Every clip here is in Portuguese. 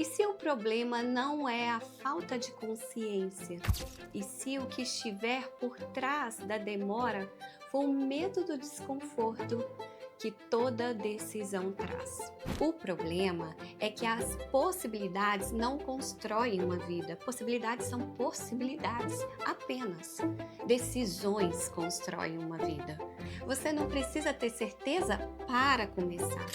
E se o problema não é a falta de consciência? E se o que estiver por trás da demora for o medo do desconforto que toda decisão traz? O problema é que as possibilidades não constroem uma vida. Possibilidades são possibilidades apenas. Decisões constroem uma vida. Você não precisa ter certeza para começar.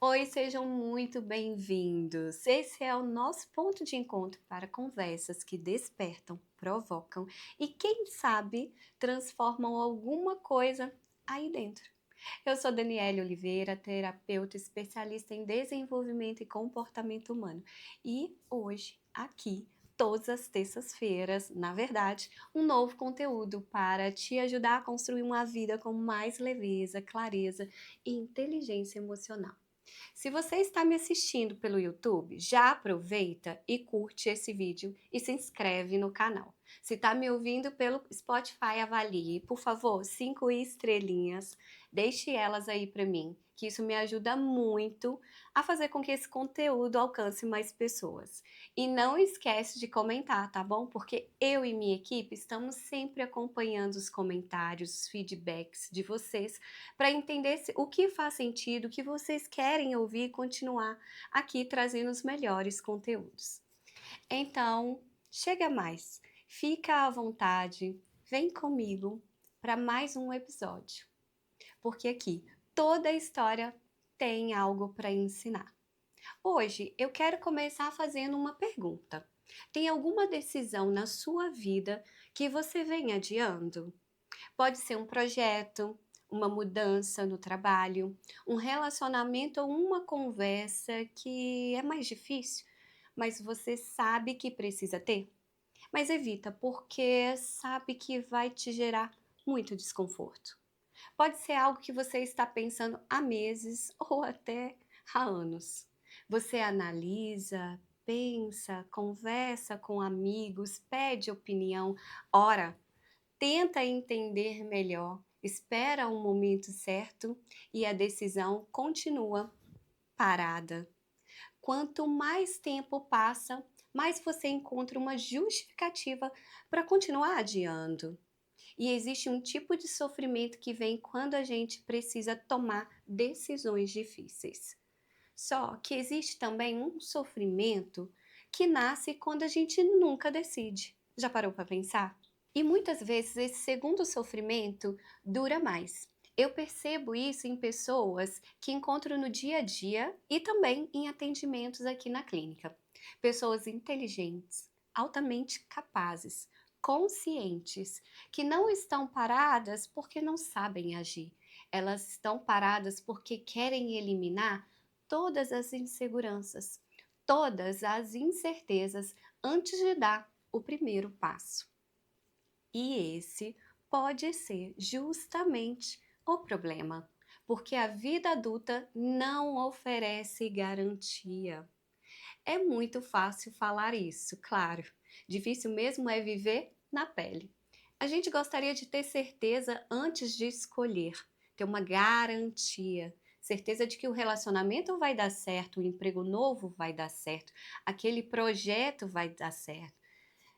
Oi, sejam muito bem-vindos. Esse é o nosso ponto de encontro para conversas que despertam, provocam e, quem sabe, transformam alguma coisa aí dentro. Eu sou Daniele Oliveira, terapeuta especialista em desenvolvimento e comportamento humano. E hoje, aqui, todas as terças-feiras, na verdade, um novo conteúdo para te ajudar a construir uma vida com mais leveza, clareza e inteligência emocional. Se você está me assistindo pelo YouTube, já aproveita e curte esse vídeo e se inscreve no canal. Se está me ouvindo pelo Spotify, avalie, por favor, 5 estrelinhas, deixe elas aí para mim, que isso me ajuda muito a fazer com que esse conteúdo alcance mais pessoas. E não esquece de comentar, tá bom? Porque eu e minha equipe estamos sempre acompanhando os comentários, os feedbacks de vocês, para entender o que faz sentido, o que vocês querem ouvir e continuar aqui trazendo os melhores conteúdos. Então, chega mais, fica à vontade, vem comigo para mais um episódio, porque aqui toda história tem algo para ensinar. Hoje eu quero começar fazendo uma pergunta. Tem alguma decisão na sua vida que você vem adiando? Pode ser um projeto, uma mudança no trabalho, um relacionamento ou uma conversa que é mais difícil, mas você sabe que precisa ter. Mas evita, porque sabe que vai te gerar muito desconforto. Pode ser algo que você está pensando há meses ou até há anos. Você analisa, pensa, conversa com amigos, pede opinião, ora, tenta entender melhor, espera um momento certo e a decisão continua parada. Quanto mais tempo passa, mais você encontra uma justificativa para continuar adiando. E existe um tipo de sofrimento que vem quando a gente precisa tomar decisões difíceis. Só que existe também um sofrimento que nasce quando a gente nunca decide. Já parou para pensar? E muitas vezes esse segundo sofrimento dura mais. Eu percebo isso em pessoas que encontro no dia a dia e também em atendimentos aqui na clínica. Pessoas inteligentes, altamente capazes, conscientes, que não estão paradas porque não sabem agir. Elas estão paradas porque querem eliminar todas as inseguranças, todas as incertezas antes de dar o primeiro passo. E esse pode ser justamente o problema, porque a vida adulta não oferece garantia. É muito fácil falar isso, claro. Difícil mesmo é viver na pele. A gente gostaria de ter certeza antes de escolher, ter uma garantia. Certeza de que o relacionamento vai dar certo, o emprego novo vai dar certo, aquele projeto vai dar certo.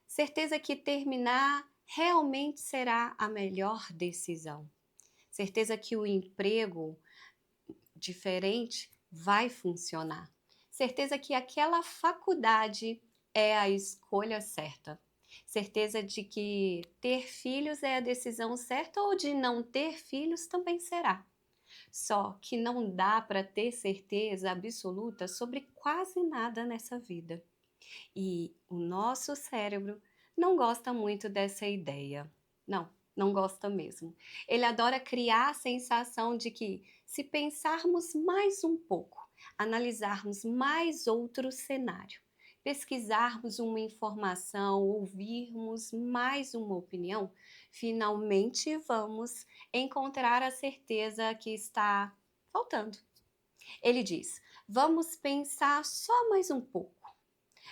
Certeza que terminar realmente será a melhor decisão. Certeza que o emprego diferente vai funcionar. Certeza que aquela faculdade é a escolha certa. Certeza de que ter filhos é a decisão certa ou de não ter filhos também será. Só que não dá para ter certeza absoluta sobre quase nada nessa vida. E o nosso cérebro não gosta muito dessa ideia. Não, não gosta mesmo. Ele adora criar a sensação de que, se pensarmos mais um pouco, analisarmos mais outro cenário, pesquisarmos uma informação, ouvirmos mais uma opinião, finalmente vamos encontrar a certeza que está faltando. Ele diz: vamos pensar só mais um pouco.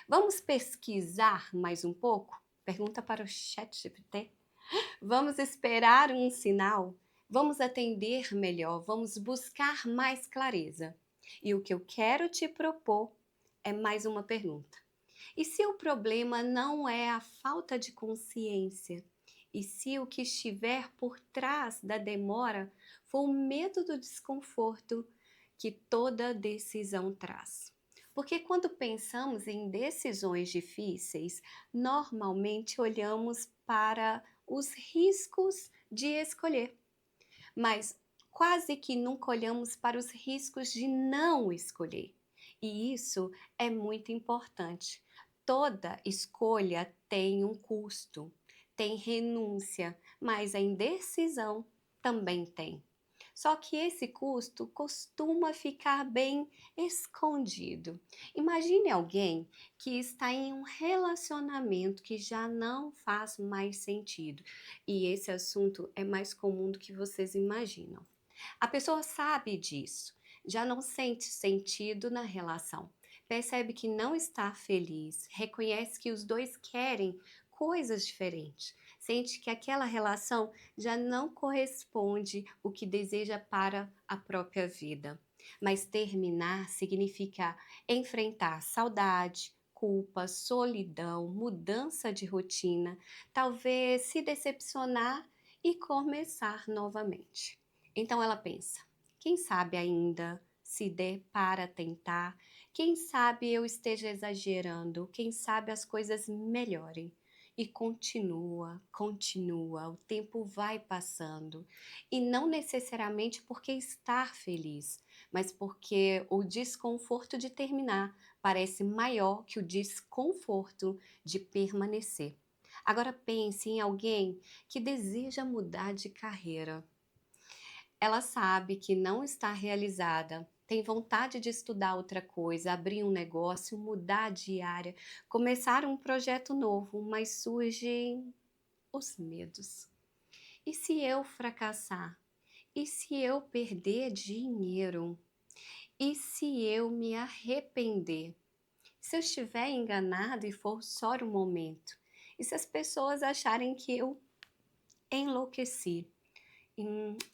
Vamos pesquisar mais um pouco? Pergunta para o ChatGPT. Vamos esperar um sinal? Vamos atender melhor? Vamos buscar mais clareza? E o que eu quero te propor é mais uma pergunta. E se o problema não é a falta de consciência? E se o que estiver por trás da demora for o medo do desconforto que toda decisão traz? Porque quando pensamos em decisões difíceis, normalmente olhamos para os riscos de escolher, mas quase que nunca olhamos para os riscos de não escolher. E isso é muito importante. Toda escolha tem um custo, tem renúncia, mas a indecisão também tem. Só que esse custo costuma ficar bem escondido. Imagine alguém que está em um relacionamento que já não faz mais sentido. E esse assunto é mais comum do que vocês imaginam. A pessoa sabe disso, já não sente sentido na relação, percebe que não está feliz, reconhece que os dois querem coisas diferentes, sente que aquela relação já não corresponde o que deseja para a própria vida. Mas terminar significa enfrentar saudade, culpa, solidão, mudança de rotina, talvez se decepcionar e começar novamente. Então ela pensa: quem sabe ainda se der para tentar, quem sabe eu esteja exagerando, quem sabe as coisas melhorem. E continua, continua, o tempo vai passando. E não necessariamente porque estar feliz, mas porque o desconforto de terminar parece maior que o desconforto de permanecer. Agora pense em alguém que deseja mudar de carreira. Ela sabe que não está realizada, tem vontade de estudar outra coisa, abrir um negócio, mudar de área, começar um projeto novo, mas surgem os medos. E se eu fracassar? E se eu perder dinheiro? E se eu me arrepender? Se eu estiver enganado e for só um momento? E se as pessoas acharem que eu enlouqueci?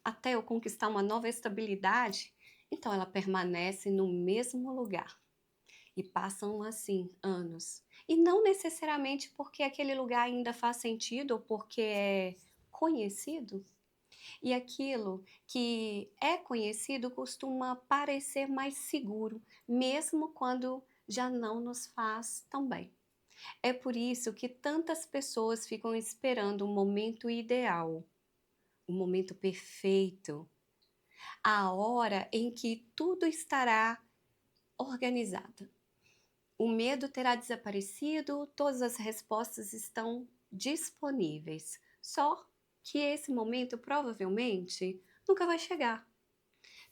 Até eu conquistar uma nova estabilidade, então ela permanece no mesmo lugar. E passam assim anos. E não necessariamente porque aquele lugar ainda faz sentido ou porque é conhecido. E aquilo que é conhecido costuma parecer mais seguro, mesmo quando já não nos faz tão bem. É por isso que tantas pessoas ficam esperando o momento ideal, o momento perfeito, a hora em que tudo estará organizado. O medo terá desaparecido, todas as respostas estão disponíveis. Só que esse momento provavelmente nunca vai chegar.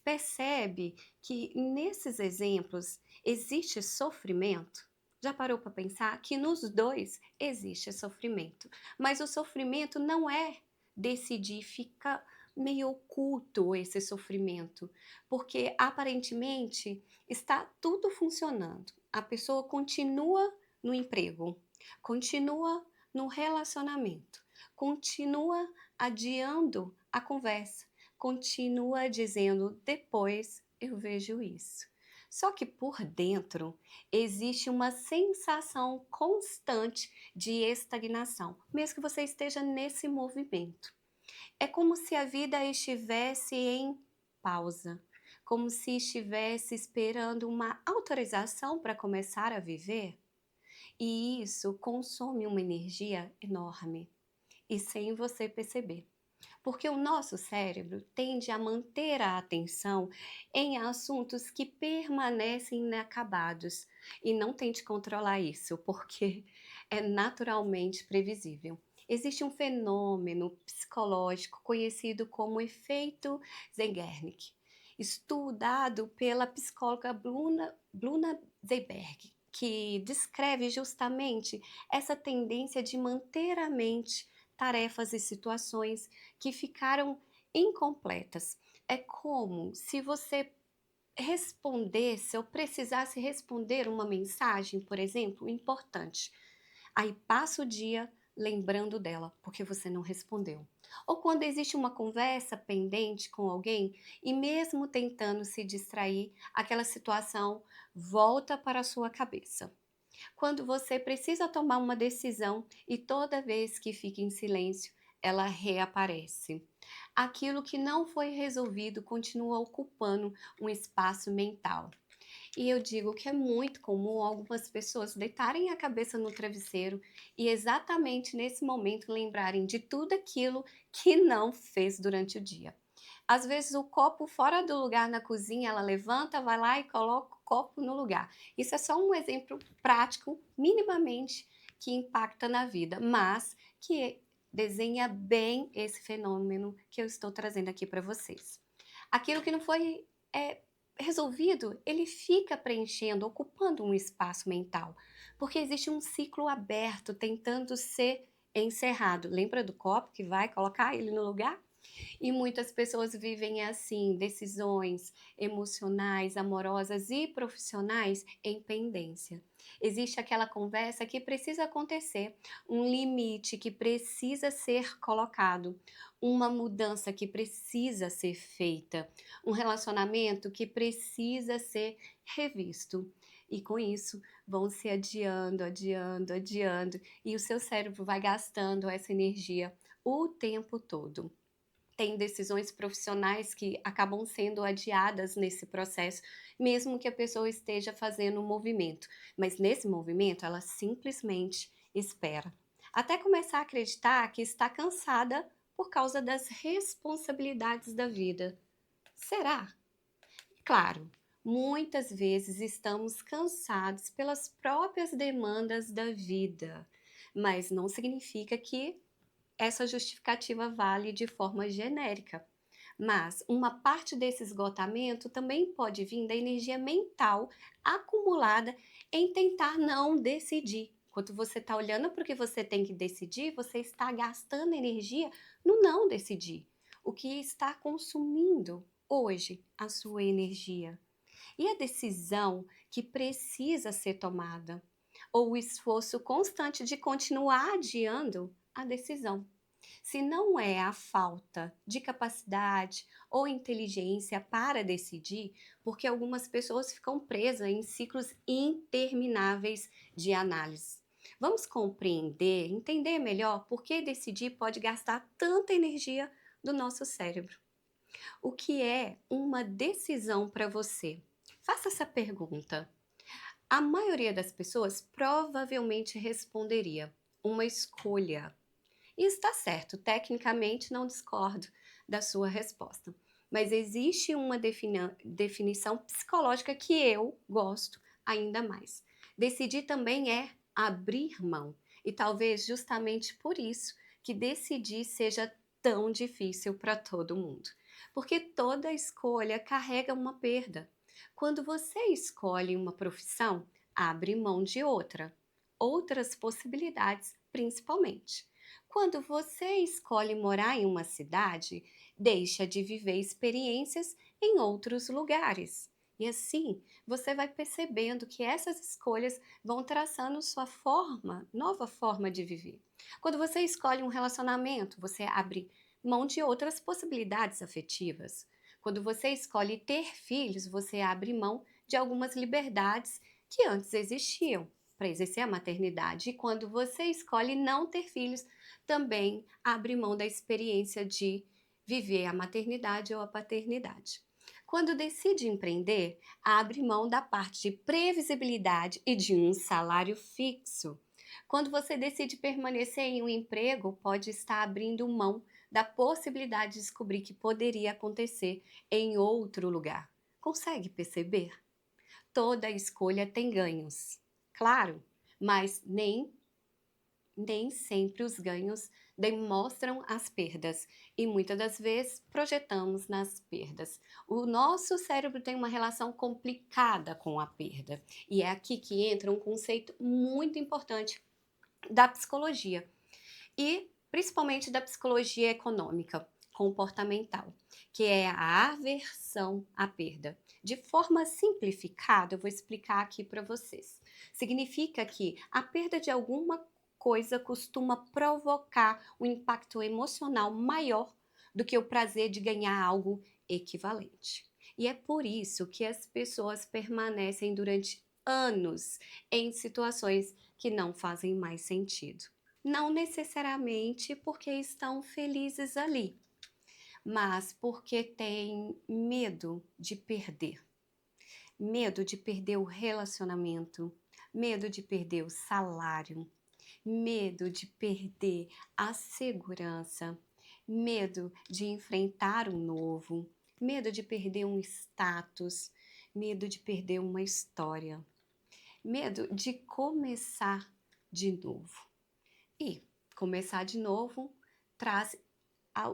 Percebe que nesses exemplos existe sofrimento? Já parou para pensar que nos dois existe sofrimento, mas o sofrimento não é decidir, fica meio oculto esse sofrimento, porque aparentemente está tudo funcionando. A pessoa continua no emprego, continua no relacionamento, continua adiando a conversa, continua dizendo: depois eu vejo isso. Só que por dentro existe uma sensação constante de estagnação, mesmo que você esteja nesse movimento. É como se a vida estivesse em pausa, como se estivesse esperando uma autorização para começar a viver. E isso consome uma energia enorme e sem você perceber. Porque o nosso cérebro tende a manter a atenção em assuntos que permanecem inacabados. E não tente controlar isso, porque é naturalmente previsível. Existe um fenômeno psicológico conhecido como efeito Zeigarnik, estudado pela psicóloga Bluna Zeiberg, que descreve justamente essa tendência de manter à mente tarefas e situações que ficaram incompletas. É como se você respondesse ou precisasse responder uma mensagem, por exemplo, importante. Aí passa o dia lembrando dela, porque você não respondeu. Ou quando existe uma conversa pendente com alguém e mesmo tentando se distrair, aquela situação volta para a sua cabeça. Quando você precisa tomar uma decisão e toda vez que fica em silêncio, ela reaparece. Aquilo que não foi resolvido continua ocupando um espaço mental. E eu digo que é muito comum algumas pessoas deitarem a cabeça no travesseiro e exatamente nesse momento lembrarem de tudo aquilo que não fez durante o dia. Às vezes o copo fora do lugar na cozinha, ela levanta, vai lá e coloca o copo no lugar. Isso é só um exemplo prático, minimamente, que impacta na vida, mas que desenha bem esse fenômeno que eu estou trazendo aqui para vocês. Aquilo que não foi resolvido, ele fica preenchendo, ocupando um espaço mental, porque existe um ciclo aberto tentando ser encerrado. Lembra do copo que vai colocar ele no lugar? E muitas pessoas vivem assim, decisões emocionais, amorosas e profissionais em pendência. Existe aquela conversa que precisa acontecer, um limite que precisa ser colocado, uma mudança que precisa ser feita, um relacionamento que precisa ser revisto. E com isso, vão se adiando, adiando, adiando, e o seu cérebro vai gastando essa energia o tempo todo. Tem decisões profissionais que acabam sendo adiadas nesse processo, mesmo que a pessoa esteja fazendo um movimento. Mas nesse movimento, ela simplesmente espera. Até começar a acreditar que está cansada por causa das responsabilidades da vida. Será? Claro, muitas vezes estamos cansados pelas próprias demandas da vida, mas não significa que essa justificativa vale de forma genérica. Mas uma parte desse esgotamento também pode vir da energia mental acumulada em tentar não decidir. Enquanto você está olhando para o que você tem que decidir, você está gastando energia no não decidir, o que está consumindo hoje a sua energia. E a decisão que precisa ser tomada, ou o esforço constante de continuar adiando a decisão. Se não é a falta de capacidade ou inteligência para decidir, porque algumas pessoas ficam presas em ciclos intermináveis de análise. Vamos compreender, entender melhor por que decidir pode gastar tanta energia do nosso cérebro. O que é uma decisão para você? Faça essa pergunta. A maioria das pessoas provavelmente responderia uma escolha. E está certo, tecnicamente não discordo da sua resposta. Mas existe uma definição psicológica que eu gosto ainda mais. Decidir também é abrir mão. E talvez justamente por isso que decidir seja tão difícil para todo mundo. Porque toda escolha carrega uma perda. Quando você escolhe uma profissão, abre mão de outra. Outras possibilidades, principalmente. Quando você escolhe morar em uma cidade, deixa de viver experiências em outros lugares. E assim, você vai percebendo que essas escolhas vão traçando sua nova forma de viver. Quando você escolhe um relacionamento, você abre mão de outras possibilidades afetivas. Quando você escolhe ter filhos, você abre mão de algumas liberdades que antes existiam para exercer a maternidade. E quando você escolhe não ter filhos, também abre mão da experiência de viver a maternidade ou a paternidade. Quando decide empreender, abre mão da parte de previsibilidade e de um salário fixo. Quando você decide permanecer em um emprego, pode estar abrindo mão da possibilidade de descobrir que poderia acontecer em outro lugar. Consegue perceber? Toda escolha tem ganhos, claro, mas nem sempre os ganhos demonstram as perdas e muitas das vezes projetamos nas perdas. O nosso cérebro tem uma relação complicada com a perda e é aqui que entra um conceito muito importante da psicologia e principalmente da psicologia econômica, comportamental, que é a aversão à perda. De forma simplificada, eu vou explicar aqui para vocês. Significa que a perda de alguma coisa costuma provocar um impacto emocional maior do que o prazer de ganhar algo equivalente. E é por isso que as pessoas permanecem durante anos em situações que não fazem mais sentido. Não necessariamente porque estão felizes ali, mas porque têm medo de perder o relacionamento, medo de perder o salário, medo de perder a segurança, medo de enfrentar o novo, medo de perder um status, medo de perder uma história, medo de começar de novo. E começar de novo traz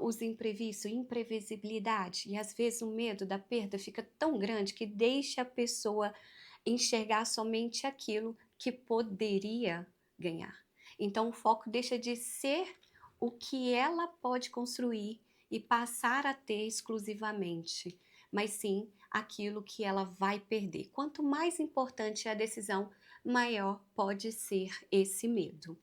os imprevistos, imprevisibilidade, e às vezes o medo da perda fica tão grande que deixa a pessoa enxergar somente aquilo que poderia ganhar. Então o foco deixa de ser o que ela pode construir e passar a ter exclusivamente, mas sim aquilo que ela vai perder. Quanto mais importante é a decisão, maior pode ser esse medo.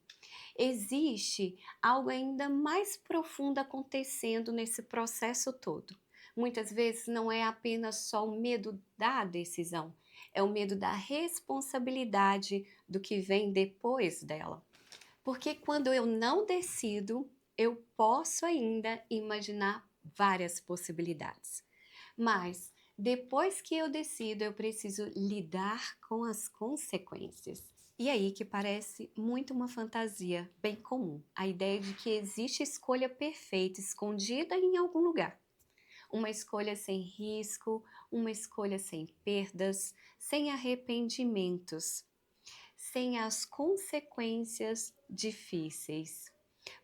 Existe algo ainda mais profundo acontecendo nesse processo todo. Muitas vezes não é apenas só o medo da decisão, é o medo da responsabilidade do que vem depois dela. Porque quando eu não decido, eu posso ainda imaginar várias possibilidades. Mas depois que eu decido, eu preciso lidar com as consequências. E aí que parece muito uma fantasia bem comum, a ideia de que existe escolha perfeita escondida em algum lugar. Uma escolha sem risco, uma escolha sem perdas, sem arrependimentos, sem as consequências difíceis.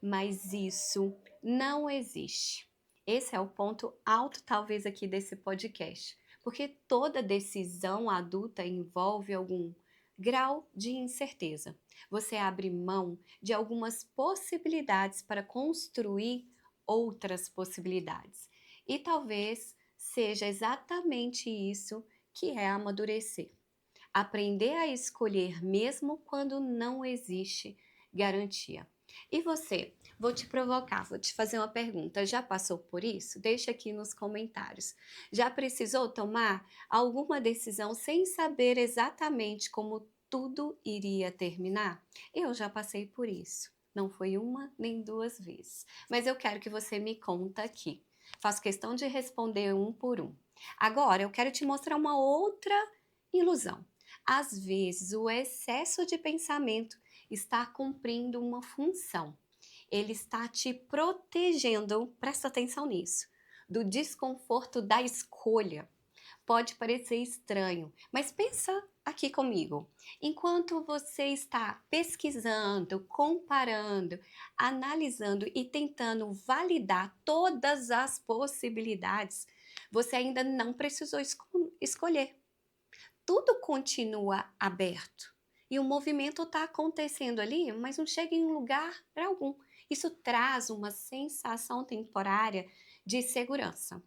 Mas isso não existe. Esse é o ponto alto, talvez, aqui desse podcast, porque toda decisão adulta envolve algum grau de incerteza. Você abre mão de algumas possibilidades para construir outras possibilidades. E talvez seja exatamente isso que é amadurecer. Aprender a escolher mesmo quando não existe garantia. E você? Vou te provocar, vou te fazer uma pergunta. Já passou por isso? Deixa aqui nos comentários. Já precisou tomar alguma decisão sem saber exatamente como tudo iria terminar? Eu já passei por isso. Não foi uma nem duas vezes. Mas eu quero que você me conta aqui. Faço questão de responder um por um. Agora eu quero te mostrar uma outra ilusão. Às vezes, o excesso de pensamento está cumprindo uma função. Ele está te protegendo, presta atenção nisso, do desconforto da escolha. Pode parecer estranho, mas pensa aqui comigo. Enquanto você está pesquisando, comparando, analisando e tentando validar todas as possibilidades, você ainda não precisou escolher. Tudo continua aberto. E o movimento está acontecendo ali, mas não chega em lugar para algum. Isso traz uma sensação temporária de segurança.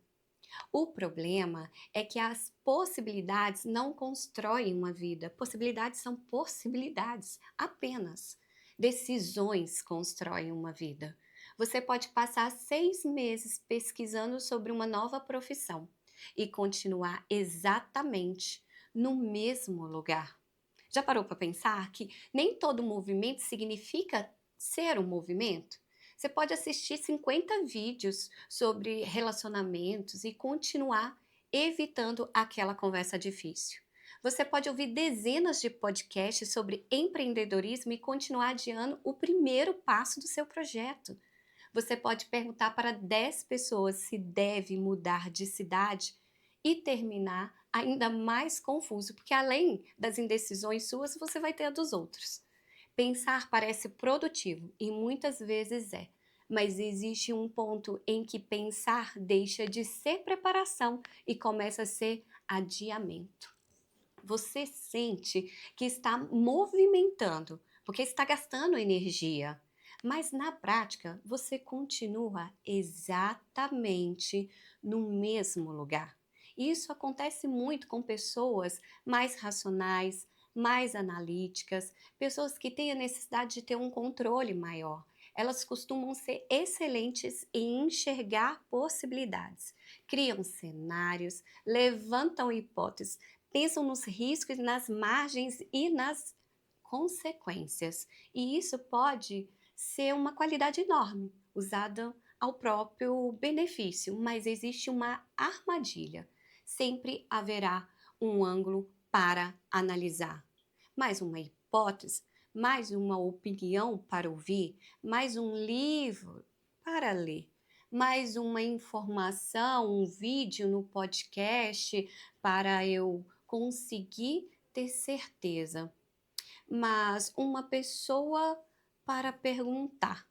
O problema é que as possibilidades não constroem uma vida. Possibilidades são possibilidades apenas. Decisões constroem uma vida. Você pode passar 6 meses pesquisando sobre uma nova profissão e continuar exatamente no mesmo lugar. Já parou para pensar que nem todo movimento significa ser um movimento? Você pode assistir 50 vídeos sobre relacionamentos e continuar evitando aquela conversa difícil. Você pode ouvir dezenas de podcasts sobre empreendedorismo e continuar adiando o primeiro passo do seu projeto. Você pode perguntar para 10 pessoas se deve mudar de cidade e terminar ainda mais confuso, porque além das indecisões suas, você vai ter a dos outros. Pensar parece produtivo e muitas vezes é, mas existe um ponto em que pensar deixa de ser preparação e começa a ser adiamento. Você sente que está movimentando, porque está gastando energia, mas na prática você continua exatamente no mesmo lugar. Isso acontece muito com pessoas mais racionais, mais analíticas, pessoas que têm a necessidade de ter um controle maior. Elas costumam ser excelentes em enxergar possibilidades, criam cenários, levantam hipóteses, pensam nos riscos, nas margens e nas consequências. E isso pode ser uma qualidade enorme, usada ao próprio benefício, mas existe uma armadilha. Sempre haverá um ângulo para analisar. Mais uma hipótese, mais uma opinião para ouvir, mais um livro para ler, mais uma informação, um vídeo no podcast para eu conseguir ter certeza, mas uma pessoa para perguntar.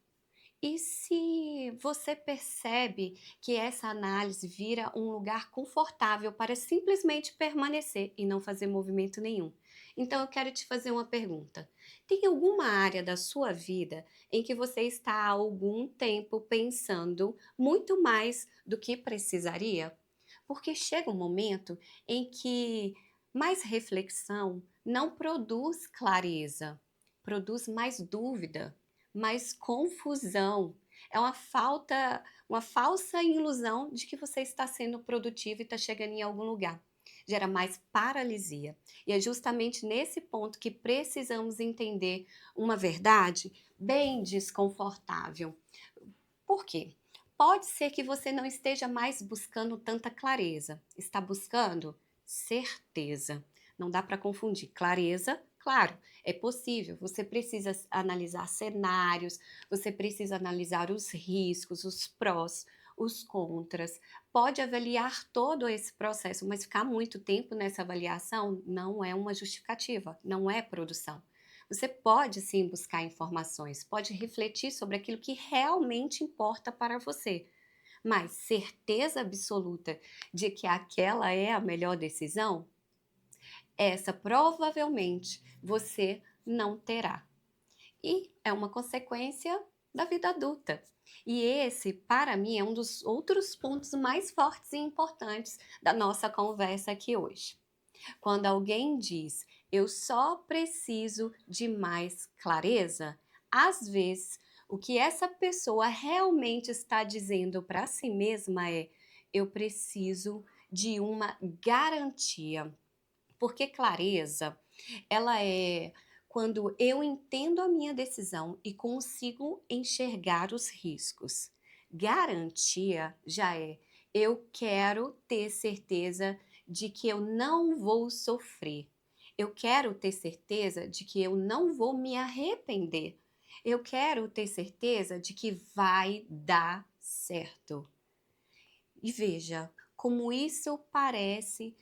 E se você percebe que essa análise vira um lugar confortável para simplesmente permanecer e não fazer movimento nenhum? Então eu quero te fazer uma pergunta. Tem alguma área da sua vida em que você está há algum tempo pensando muito mais do que precisaria? Porque chega um momento em que mais reflexão não produz clareza, produz mais dúvida, mais confusão. É uma falsa ilusão de que você está sendo produtivo e está chegando em algum lugar. Gera mais paralisia. E é justamente nesse ponto que precisamos entender uma verdade bem desconfortável. Por quê? Pode ser que você não esteja mais buscando tanta clareza, está buscando certeza. Não dá para confundir. Clareza, claro, é possível. Você precisa analisar cenários, você precisa analisar os riscos, os prós, os contras. Pode avaliar todo esse processo, mas ficar muito tempo nessa avaliação não é uma justificativa, não é produção. Você pode sim buscar informações, pode refletir sobre aquilo que realmente importa para você, mas certeza absoluta de que aquela é a melhor decisão, essa provavelmente você não terá. E é uma consequência da vida adulta. E esse, para mim, é um dos outros pontos mais fortes e importantes da nossa conversa aqui hoje. Quando alguém diz, eu só preciso de mais clareza, às vezes o que essa pessoa realmente está dizendo para si mesma é, eu preciso de uma garantia. Porque clareza, ela é quando eu entendo a minha decisão e consigo enxergar os riscos. Garantia já é eu quero ter certeza de que eu não vou sofrer. Eu quero ter certeza de que eu não vou me arrepender. Eu quero ter certeza de que vai dar certo. E veja como isso aparece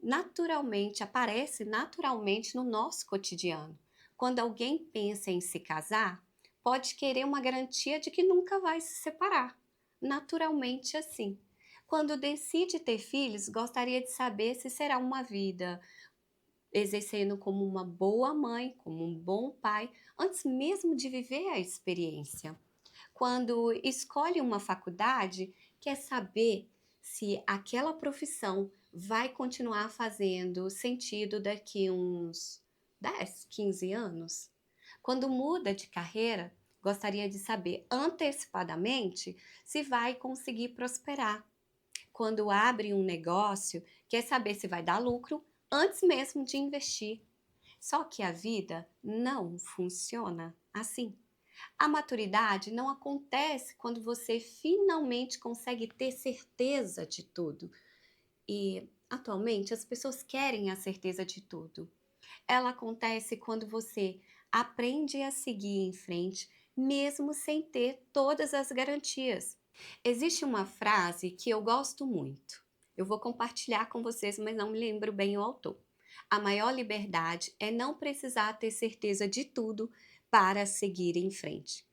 naturalmente no nosso cotidiano. Quando alguém pensa em se casar, pode querer uma garantia de que nunca vai se separar. Naturalmente assim. Quando decide ter filhos, gostaria de saber se será uma vida exercendo como uma boa mãe, como um bom pai, antes mesmo de viver a experiência. Quando escolhe uma faculdade, quer saber se aquela profissão vai continuar fazendo sentido daqui uns 10, 15 anos. Quando muda de carreira, gostaria de saber antecipadamente se vai conseguir prosperar. Quando abre um negócio, quer saber se vai dar lucro antes mesmo de investir. Só que a vida não funciona assim. A maturidade não acontece quando você finalmente consegue ter certeza de tudo. E atualmente as pessoas querem a certeza de tudo. Ela acontece quando você aprende a seguir em frente, mesmo sem ter todas as garantias. Existe uma frase que eu gosto muito. Eu vou compartilhar com vocês, mas não me lembro bem o autor. A maior liberdade é não precisar ter certeza de tudo para seguir em frente.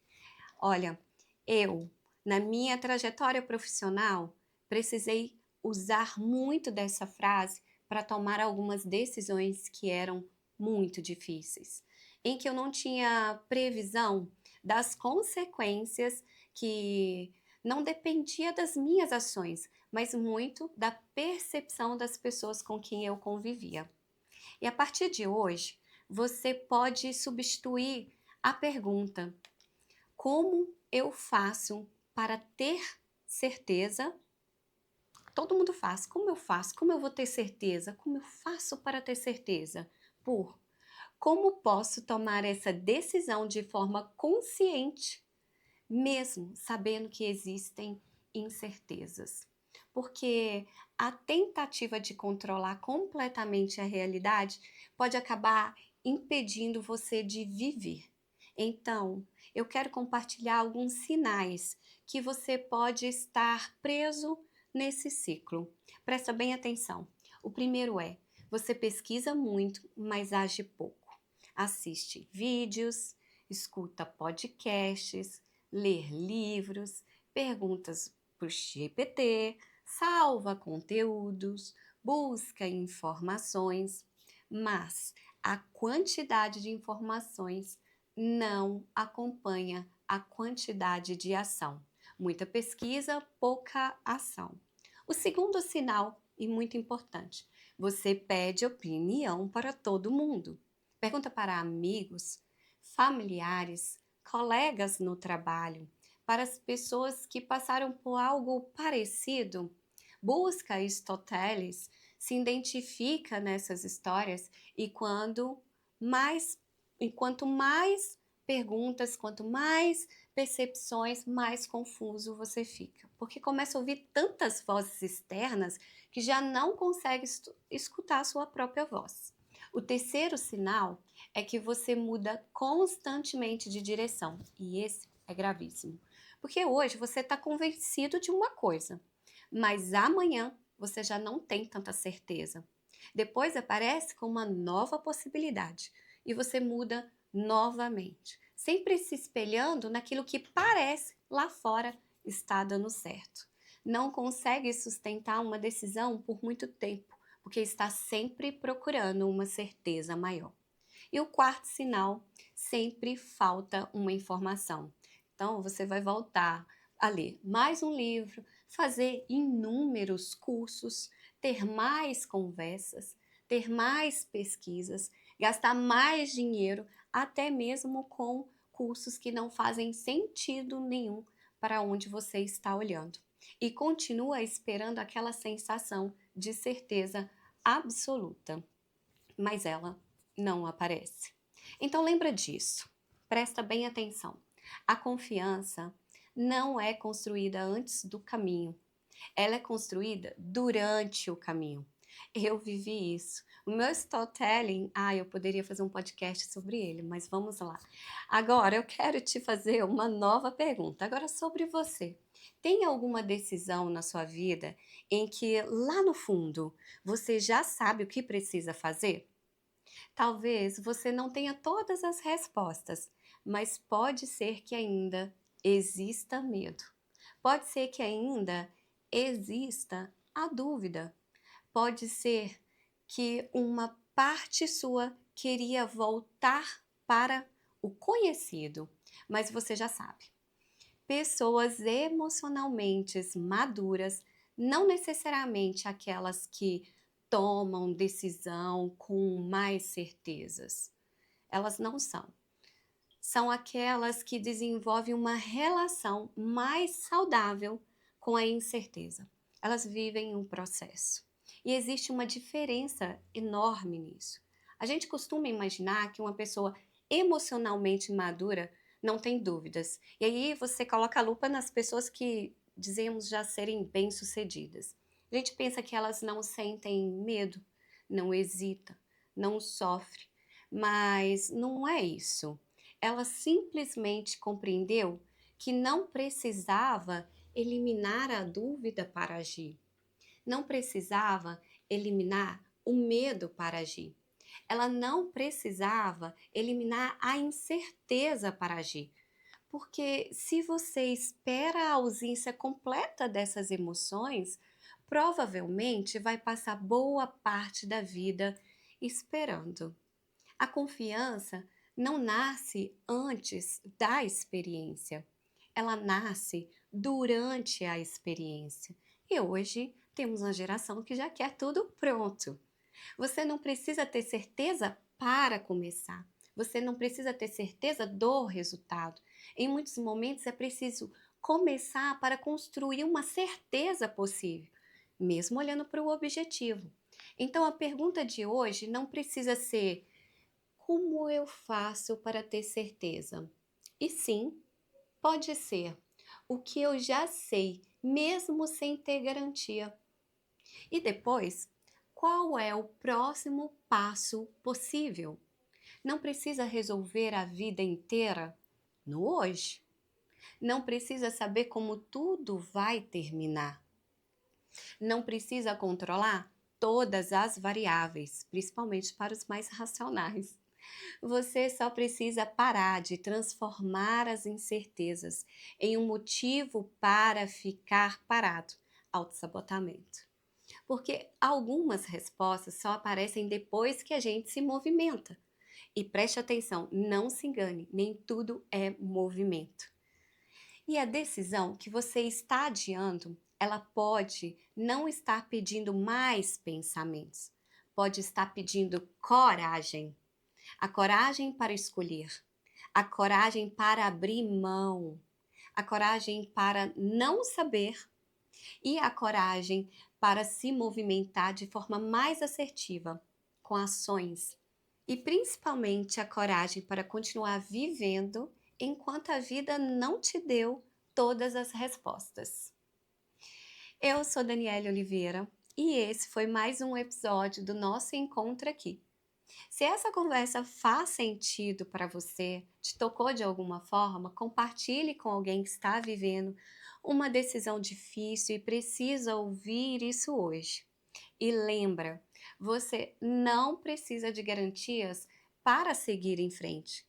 Olha, Eu, na minha trajetória profissional, precisei usar muito dessa frase para tomar algumas decisões que eram muito difíceis, em que eu não tinha previsão das consequências que não dependia das minhas ações, mas muito da percepção das pessoas com quem eu convivia. E a partir de hoje, você pode substituir a pergunta: como eu faço para ter certeza? Todo mundo faz. Como eu faço? Como eu vou ter certeza? Como eu faço para ter certeza? Por como posso tomar essa decisão de forma consciente, mesmo sabendo que existem incertezas? Porque a tentativa de controlar completamente a realidade pode acabar impedindo você de viver. Então, eu quero compartilhar alguns sinais que você pode estar preso nesse ciclo. Presta bem atenção. O primeiro é: você pesquisa muito, mas age pouco. Assiste vídeos, escuta podcasts, ler livros, perguntas para o GPT, salva conteúdos, busca informações, mas a quantidade de informações não acompanha a quantidade de ação. Muita pesquisa, pouca ação. O segundo sinal, e muito importante, você pede opinião para todo mundo. Pergunta para amigos, familiares, colegas no trabalho, para as pessoas que passaram por algo parecido. Busca Aristoteles, se identifica nessas histórias e quanto mais perguntas, quanto mais percepções, mais confuso você fica. Porque começa a ouvir tantas vozes externas que já não consegue escutar a sua própria voz. O terceiro sinal é que você muda constantemente de direção, e esse é gravíssimo. Porque hoje você está convencido de uma coisa, mas amanhã você já não tem tanta certeza. Depois aparece com uma nova possibilidade e você muda novamente, sempre se espelhando naquilo que parece lá fora está dando certo. Não consegue sustentar uma decisão por muito tempo, porque está sempre procurando uma certeza maior. E o quarto sinal, sempre falta uma informação. Então, você vai voltar a ler mais um livro, fazer inúmeros cursos, ter mais conversas, ter mais pesquisas, gastar mais dinheiro, até mesmo com cursos que não fazem sentido nenhum para onde você está olhando. E continua esperando aquela sensação de certeza absoluta, mas ela não aparece. Então lembra disso, presta bem atenção. A confiança não é construída antes do caminho, ela é construída durante o caminho. Eu vivi isso. O meu storytelling, eu poderia fazer um podcast sobre ele, mas vamos lá. Agora eu quero te fazer uma nova pergunta. Agora sobre você. Tem alguma decisão na sua vida em que lá no fundo você já sabe o que precisa fazer? Talvez você não tenha todas as respostas, mas pode ser que ainda exista medo. Pode ser que ainda exista a dúvida. Pode ser que uma parte sua queria voltar para o conhecido, mas você já sabe. Pessoas emocionalmente maduras, não necessariamente aquelas que tomam decisão com mais certezas. Elas não são. São aquelas que desenvolvem uma relação mais saudável com a incerteza. Elas vivem um processo. E existe uma diferença enorme nisso. A gente costuma imaginar que uma pessoa emocionalmente madura não tem dúvidas. E aí você coloca a lupa nas pessoas que dizemos já serem bem-sucedidas. A gente pensa que elas não sentem medo, não hesitam, não sofrem, mas não é isso. Ela simplesmente compreendeu que não precisava eliminar a dúvida para agir, não precisava eliminar o medo para agir. Ela não precisava eliminar a incerteza para agir. Porque se você espera a ausência completa dessas emoções, provavelmente vai passar boa parte da vida esperando. A confiança não nasce antes da experiência, ela nasce durante a experiência. E hoje temos uma geração que já quer tudo pronto. Você não precisa ter certeza para começar. Você não precisa ter certeza do resultado. Em muitos momentos é preciso começar para construir uma certeza possível, mesmo olhando para o objetivo. Então a pergunta de hoje não precisa ser como eu faço para ter certeza? E sim, pode ser o que eu já sei, mesmo sem ter garantia. E depois, qual é o próximo passo possível? Não precisa resolver a vida inteira no hoje. Não precisa saber como tudo vai terminar. Não precisa controlar todas as variáveis, principalmente para os mais racionais. Você só precisa parar de transformar as incertezas em um motivo para ficar parado. Autossabotamento. Porque algumas respostas só aparecem depois que a gente se movimenta. E preste atenção, não se engane, nem tudo é movimento. E a decisão que você está adiando, ela pode não estar pedindo mais pensamentos, pode estar pedindo coragem. A coragem para escolher, a coragem para abrir mão, a coragem para não saber e a coragem para se movimentar de forma mais assertiva, com ações. E principalmente a coragem para continuar vivendo enquanto a vida não te deu todas as respostas. Eu sou Daniela Oliveira e esse foi mais um episódio do nosso encontro aqui. Se essa conversa faz sentido para você, te tocou de alguma forma, compartilhe com alguém que está vivendo uma decisão difícil e precisa ouvir isso hoje. E lembra, você não precisa de garantias para seguir em frente.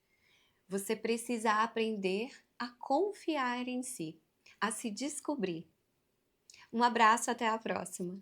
Você precisa aprender a confiar em si, a se descobrir. Um abraço, até a próxima!